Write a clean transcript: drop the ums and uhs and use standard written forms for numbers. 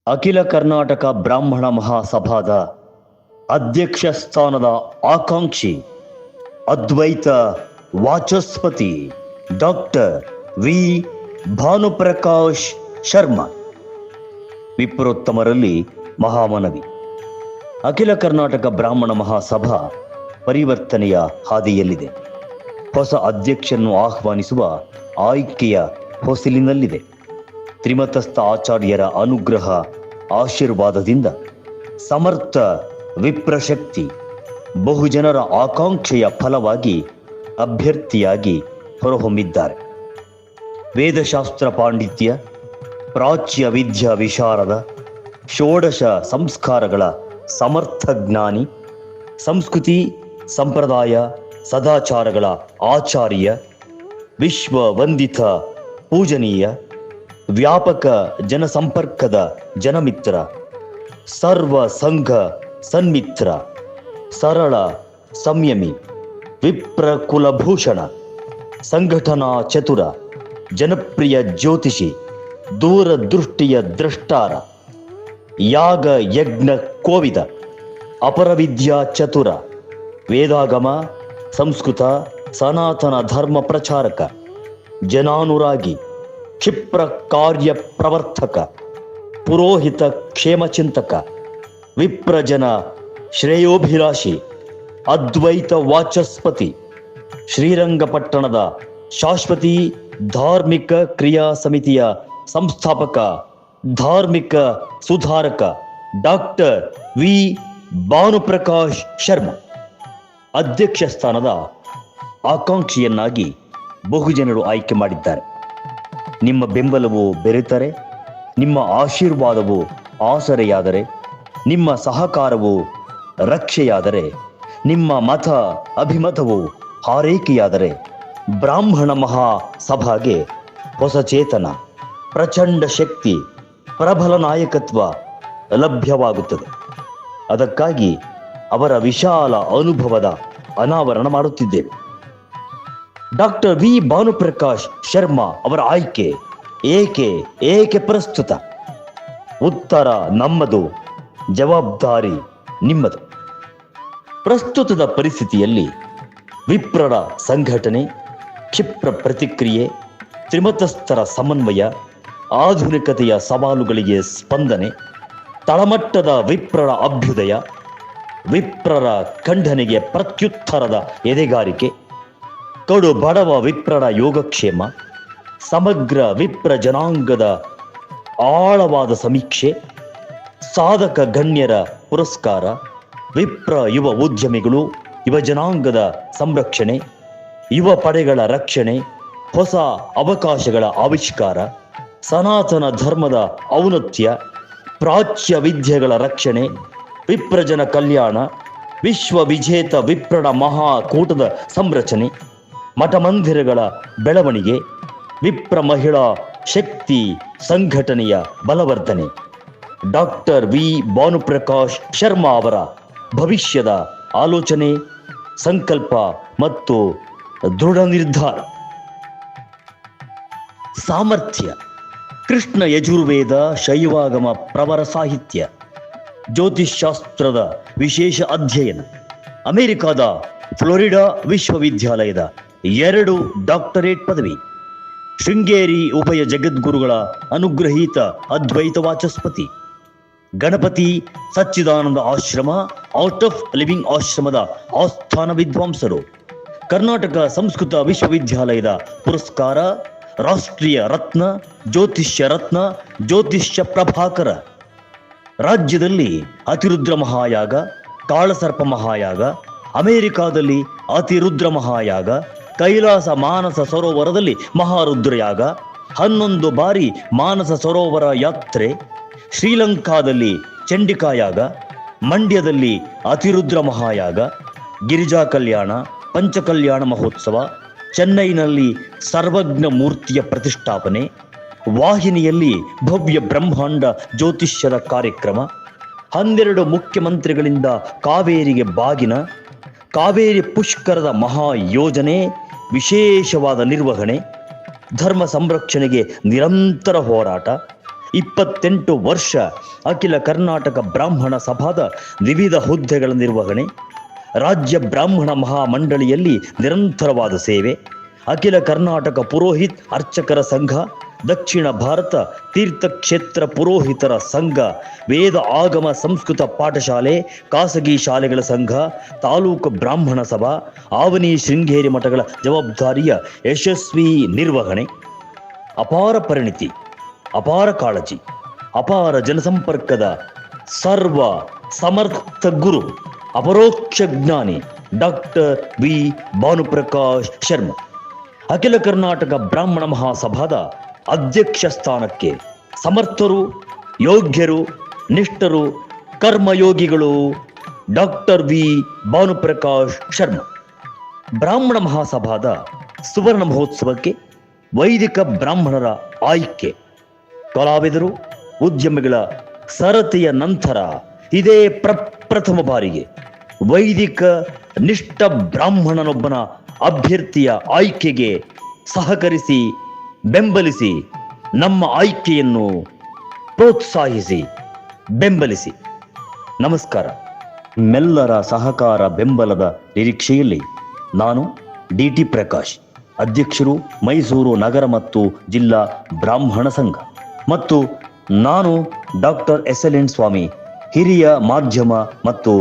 ಅಖಿಲ ಕರ್ನಾಟಕ ಬ್ರಾಹ್ಮಣ ಮಹಾಸಭಾದ ಅಧ್ಯಕ್ಷ ಸ್ಥಾನದ ಆಕಾಂಕ್ಷಿ ಅದ್ವೈತ ವಾಚಸ್ಪತಿ ಡಾಕ್ಟರ್ ವಿ ಭಾನುಪ್ರಕಾಶ್ ಶರ್ಮಾ. ವಿಪ್ರೋತ್ತಮರಲ್ಲಿ ಮಹಾಮನವಿ. ಅಖಿಲ ಕರ್ನಾಟಕ ಬ್ರಾಹ್ಮಣ ಮಹಾಸಭಾ ಪರಿವರ್ತನೆಯ ಹಾದಿಯಲ್ಲಿದೆ. ಹೊಸ ಅಧ್ಯಕ್ಷನ್ನು ಆಹ್ವಾನಿಸುವ ಆಯ್ಕೆಯ ಹೊಸಲಿನಲ್ಲಿದೆ. ತ್ರಿಮತಸ್ಥ ಆಚಾರ್ಯರ ಅನುಗ್ರಹ ಆಶೀರ್ವಾದದಿಂದ ಸಮರ್ಥ ವಿಪ್ರಶಕ್ತಿ ಬಹುಜನರ ಆಕಾಂಕ್ಷೆಯ ಫಲವಾಗಿ ಅಭ್ಯರ್ಥಿಯಾಗಿ ಹೊರಹೊಮ್ಮಿದ್ದಾರೆ. ವೇದಶಾಸ್ತ್ರ ಪಾಂಡಿತ್ಯ, ಪ್ರಾಚ್ಯ ವಿದ್ಯಾ ವಿಶಾರದ, ಷೋಡಶ ಸಂಸ್ಕಾರಗಳ ಸಮರ್ಥ ಜ್ಞಾನಿ, ಸಂಸ್ಕೃತಿ ಸಂಪ್ರದಾಯ ಸದಾಚಾರಗಳ ಆಚಾರ್ಯ, ವಿಶ್ವ ವಂದಿತ ಪೂಜನೀಯ, ವ್ಯಾಪಕ ಜನಸಂಪರ್ಕದ ಜನಮಿತ್ರ, ಸರ್ವ ಸಂಘ ಸನ್ಮಿತ್ರ, ಸರಳ ಸಂಯಮಿ, ವಿಪ್ರ ಕುಲಭೂಷಣ, ಸಂಘಟನಾ ಚತುರ, ಜನಪ್ರಿಯ ಜ್ಯೋತಿಷಿ, ದೂರದೃಷ್ಟಿಯ ದ್ರಷ್ಟಾರ, ಯಾಗ ಯಜ್ಞ ಕೋವಿದ, ಅಪರವಿದ್ಯಾ ಚತುರ, ವೇದಾಗಮ ಸಂಸ್ಕೃತ ಸನಾತನ ಧರ್ಮ ಪ್ರಚಾರಕ, ಜನಾನುರಾಗಿ, ಕ್ಷಿಪ್ರ ಕಾರ್ಯ ಪ್ರವರ್ತಕ, ಪುರೋಹಿತ ಕ್ಷೇಮಚಿಂತಕ, ವಿಪ್ರಜನ ಶ್ರೇಯೋಭಿಲಾಷಿ, ಅದ್ವೈತ ವಾಚಸ್ಪತಿ, ಶ್ರೀರಂಗಪಟ್ಟಣದ ಶಾಶ್ವತಿ ಧಾರ್ಮಿಕ ಕ್ರಿಯಾ ಸಮಿತಿಯ ಸಂಸ್ಥಾಪಕ, ಧಾರ್ಮಿಕ ಸುಧಾರಕ ಡಾಕ್ಟರ್ ವಿ ಭಾನುಪ್ರಕಾಶ್ ಶರ್ಮಾ ಅಧ್ಯಕ್ಷ ಸ್ಥಾನದ ಆಕಾಂಕ್ಷಿಯನ್ನಾಗಿ ಬಹುಜನರು ಆಯ್ಕೆ ಮಾಡಿದ್ದಾರೆ. ನಿಮ್ಮ ಬೆಂಬಲವು ಬೆರೆತರೆ, ನಿಮ್ಮ ಆಶೀರ್ವಾದವು ಆಸರೆಯಾದರೆ, ನಿಮ್ಮ ಸಹಕಾರವು ರಕ್ಷೆಯಾದರೆ, ನಿಮ್ಮ ಮತ ಅಭಿಮತವು ಹಾರೈಕೆಯಾದರೆ ಬ್ರಾಹ್ಮಣ ಮಹಾಸಭಾಗೆ ಹೊಸ ಚೇತನ, ಪ್ರಚಂಡ ಶಕ್ತಿ, ಪ್ರಬಲ ನಾಯಕತ್ವ ಲಭ್ಯವಾಗುತ್ತದೆ. ಅದಕ್ಕಾಗಿ ಅವರ ವಿಶಾಲ ಅನುಭವದ ಅನಾವರಣ ಮಾಡುತ್ತಿದ್ದೇವೆ. ಡಾಕ್ಟರ್ ವಿ ಭಾನುಪ್ರಕಾಶ್ ಶರ್ಮಾ ಅವರ ಆಯ್ಕೆ ಏಕೆ ಪ್ರಸ್ತುತ? ಉತ್ತರ ನಮ್ಮದು, ಜವಾಬ್ದಾರಿ ನಿಮ್ಮದು. ಪ್ರಸ್ತುತದ ಪರಿಸ್ಥಿತಿಯಲ್ಲಿ ವಿಪ್ರರ ಸಂಘಟನೆ, ಕ್ಷಿಪ್ರ ಪ್ರತಿಕ್ರಿಯೆ, ತ್ರಿಮತಸ್ಥರ ಸಮನ್ವಯ, ಆಧುನಿಕತೆಯ ಸವಾಲುಗಳಿಗೆ ಸ್ಪಂದನೆ, ತಳಮಟ್ಟದ ವಿಪ್ರರ ಅಭ್ಯುದಯ, ವಿಪ್ರರ ಖಂಡನೆಗೆ ಪ್ರತ್ಯುತ್ತರದ ಎದೆಗಾರಿಕೆ, ಕಡು ಬಡವ ವಿಪ್ರರ ಯೋಗಕ್ಷೇಮ, ಸಮಗ್ರ ವಿಪ್ರ ಜನಾಂಗದ ಆಳವಾದ ಸಮೀಕ್ಷೆ, ಸಾಧಕ ಗಣ್ಯರ ಪುರಸ್ಕಾರ, ವಿಪ್ರ ಯುವ ಉದ್ಯಮಿಗಳು, ಯುವ ಜನಾಂಗದ ಸಂರಕ್ಷಣೆ, ಯುವ ಪಡೆಗಳ ರಕ್ಷಣೆ, ಹೊಸ ಅವಕಾಶಗಳ ಆವಿಷ್ಕಾರ, ಸನಾತನ ಧರ್ಮದ ಔನ್ನತ್ಯ, ಪ್ರಾಚ್ಯ ವಿದ್ಯೆಗಳ ರಕ್ಷಣೆ, ವಿಪ್ರಜನ ಕಲ್ಯಾಣ, ವಿಶ್ವ ವಿಜೇತ ವಿಪ್ರಣ ಮಹಾಕೂಟದ ಸಂರಚನೆ, ಮಠಮಂದಿರಗಳ ಬೆಳವಣಿಗೆ, ವಿಪ್ರ ಮಹಿಳಾ ಶಕ್ತಿ ಸಂಘಟನೆಯ ಬಲವರ್ಧನೆ. ಡಾಕ್ಟರ್ ವಿ ಭಾನುಪ್ರಕಾಶ್ ಶರ್ಮಾ ಅವರ ಭವಿಷ್ಯದ ಆಲೋಚನೆ, ಸಂಕಲ್ಪ ಮತ್ತು ದೃಢ ನಿರ್ಧಾರ. ಸಾಮರ್ಥ್ಯ: ಕೃಷ್ಣ ಯಜುರ್ವೇದ ಶೈವಾಗಮ ಪ್ರವರ ಸಾಹಿತ್ಯ, ಜ್ಯೋತಿಷ್ಶಾಸ್ತ್ರದ ವಿಶೇಷ ಅಧ್ಯಯನ, ಅಮೆರಿಕಾದ ಫ್ಲೋರಿಡಾ ವಿಶ್ವವಿದ್ಯಾಲಯದ 2 ಡಾಕ್ಟರೇಟ್ ಪದವಿ, ಶೃಂಗೇರಿ ಉಭಯ ಜಗದ್ಗುರುಗಳ ಅನುಗ್ರಹೀತ ಅದ್ವೈತ ವಾಚಸ್ಪತಿ, ಗಣಪತಿ ಸಚ್ಚಿದಾನಂದ ಆಶ್ರಮ ಔಟ್ ಆಫ್ ಲಿವಿಂಗ್ ಆಶ್ರಮದ ಆಸ್ಥಾನ ವಿದ್ವಾಂಸರು, ಕರ್ನಾಟಕ ಸಂಸ್ಕೃತ ವಿಶ್ವವಿದ್ಯಾಲಯದ ಪುರಸ್ಕಾರ, ರಾಷ್ಟ್ರೀಯ ರತ್ನ, ಜ್ಯೋತಿಷ್ಯ ರತ್ನ, ಜ್ಯೋತಿಷ್ಯ ಪ್ರಭಾಕರ. ರಾಜ್ಯದಲ್ಲಿ ಅತಿರುದ್ರ ಮಹಾಯಾಗ, ಕಾಳಸರ್ಪ ಮಹಾಯಾಗ, ಅಮೆರಿಕಾದಲ್ಲಿ ಅತಿರುದ್ರ ಮಹಾಯಾಗ, ಕೈಲಾಸ ಮಾನಸ ಸರೋವರದಲ್ಲಿ ಮಹಾರುದ್ರಯಾಗ, 11 ಬಾರಿ ಮಾನಸ ಸರೋವರ ಯಾತ್ರೆ, ಶ್ರೀಲಂಕಾದಲ್ಲಿ ಚಂಡಿಕಾಯಾಗ, ಮಂಡ್ಯದಲ್ಲಿ ಅತಿರುದ್ರ ಮಹಾಯಾಗ, ಗಿರಿಜಾ ಕಲ್ಯಾಣ, ಪಂಚಕಲ್ಯಾಣ ಮಹೋತ್ಸವ, ಚೆನ್ನೈನಲ್ಲಿ ಸರ್ವಜ್ಞ ಮೂರ್ತಿಯ ಪ್ರತಿಷ್ಠಾಪನೆ, ವಾಹಿನಿಯಲ್ಲಿ ಭವ್ಯ ಬ್ರಹ್ಮಾಂಡ ಜ್ಯೋತಿಷ್ಯದ ಕಾರ್ಯಕ್ರಮ, 12 ಮುಖ್ಯಮಂತ್ರಿಗಳಿಂದ ಕಾವೇರಿಗೆ ಬಾಗಿನ, ಕಾವೇರಿ ಪುಷ್ಕರದ ಮಹಾಯೋಜನೆ, ವಿಶೇಷವಾದ ನಿರ್ವಹಣೆ, ಧರ್ಮ ಸಂರಕ್ಷಣೆಗೆ ನಿರಂತರ ಹೋರಾಟ, 28 ವರ್ಷ ಅಖಿಲ ಕರ್ನಾಟಕ ಬ್ರಾಹ್ಮಣ ಸಭಾದ ವಿವಿಧ ಹುದ್ದೆಗಳ ನಿರ್ವಹಣೆ, ರಾಜ್ಯ ಬ್ರಾಹ್ಮಣ ಮಹಾಮಂಡಳಿಯಲ್ಲಿ ನಿರಂತರವಾದ ಸೇವೆ, ಅಖಿಲ ಕರ್ನಾಟಕ ಪುರೋಹಿತ್ ಅರ್ಚಕರ ಸಂಘ, ದಕ್ಷಿಣ ಭಾರತ ತೀರ್ಥಕ್ಷೇತ್ರ ಪುರೋಹಿತರ ಸಂಘ, ವೇದ ಆಗಮ ಸಂಸ್ಕೃತ ಪಾಠಶಾಲೆ, ಖಾಸಗಿ ಶಾಲೆಗಳ ಸಂಘ, ತಾಲೂಕು ಬ್ರಾಹ್ಮಣ ಸಭಾ, ಆವನಿ ಶೃಂಗೇರಿ ಮಠಗಳ ಜವಾಬ್ದಾರಿಯ ಯಶಸ್ವಿ ನಿರ್ವಹಣೆ, ಅಪಾರ ಪರಿಣಿತಿ, ಅಪಾರ ಕಾಳಜಿ, ಅಪಾರ ಜನಸಂಪರ್ಕದ ಸರ್ವ ಸಮರ್ಥ ಗುರು, ಅಪರೋಕ್ಷ ಜ್ಞಾನಿ ಡಾಕ್ಟರ್ ವಿ ಭಾನುಪ್ರಕಾಶ್ ಶರ್ಮಾ ಅಖಿಲ ಕರ್ನಾಟಕ ಬ್ರಾಹ್ಮಣ ಮಹಾಸಭಾದ ಅಧ್ಯಕ್ಷ ಸ್ಥಾನಕ್ಕೆ ಸಮರ್ಥರು, ಯೋಗ್ಯರು, ನಿಷ್ಠರು, ಕರ್ಮಯೋಗಿಗಳು ಡಾಕ್ಟರ್ ವಿ ಭಾನುಪ್ರಕಾಶ್ ಶರ್ಮಾ. ಬ್ರಾಹ್ಮಣ ಮಹಾಸಭಾದ ಸುವರ್ಣ ಮಹೋತ್ಸವಕ್ಕೆ ವೈದಿಕ ಬ್ರಾಹ್ಮಣರ ಆಯ್ಕೆ, ಕಲಾವಿದರು, ಉದ್ಯಮಿಗಳ ಸರತಿಯ ನಂತರ ಇದೇ ಪ್ರಪ್ರಥಮ ಬಾರಿಗೆ ವೈದಿಕ ನಿಷ್ಠ ಬ್ರಾಹ್ಮಣನೊಬ್ಬನ ಅಭ್ಯರ್ಥಿಯ ಆಯ್ಕೆಗೆ ಸಹಕರಿಸಿ, ಬೆಂಬಲಿಸಿ, ನಮ್ಮ ಆಯ್ಕೆಯನ್ನು ಪ್ರೋತ್ಸಾಹಿಸಿ, ಬೆಂಬಲಿಸಿ. ನಮಸ್ಕಾರ. ನಿಮ್ಮೆಲ್ಲರ ಸಹಕಾರ ಬೆಂಬಲದ ನಿರೀಕ್ಷೆಯಲ್ಲಿ ನಾನು ಡಿ.ಟಿ. ಪ್ರಕಾಶ್, ಅಧ್ಯಕ್ಷರು, ಮೈಸೂರು ನಗರ ಮತ್ತು ಜಿಲ್ಲಾ ಬ್ರಾಹ್ಮಣ ಸಂಘ, ಮತ್ತು ನಾನು ಡಾಕ್ಟರ್ ಎಸ್.ಎಲ್.ಎನ್. ಸ್ವಾಮಿ, ಹಿರಿಯ ಮಾಧ್ಯಮ ಮತ್ತು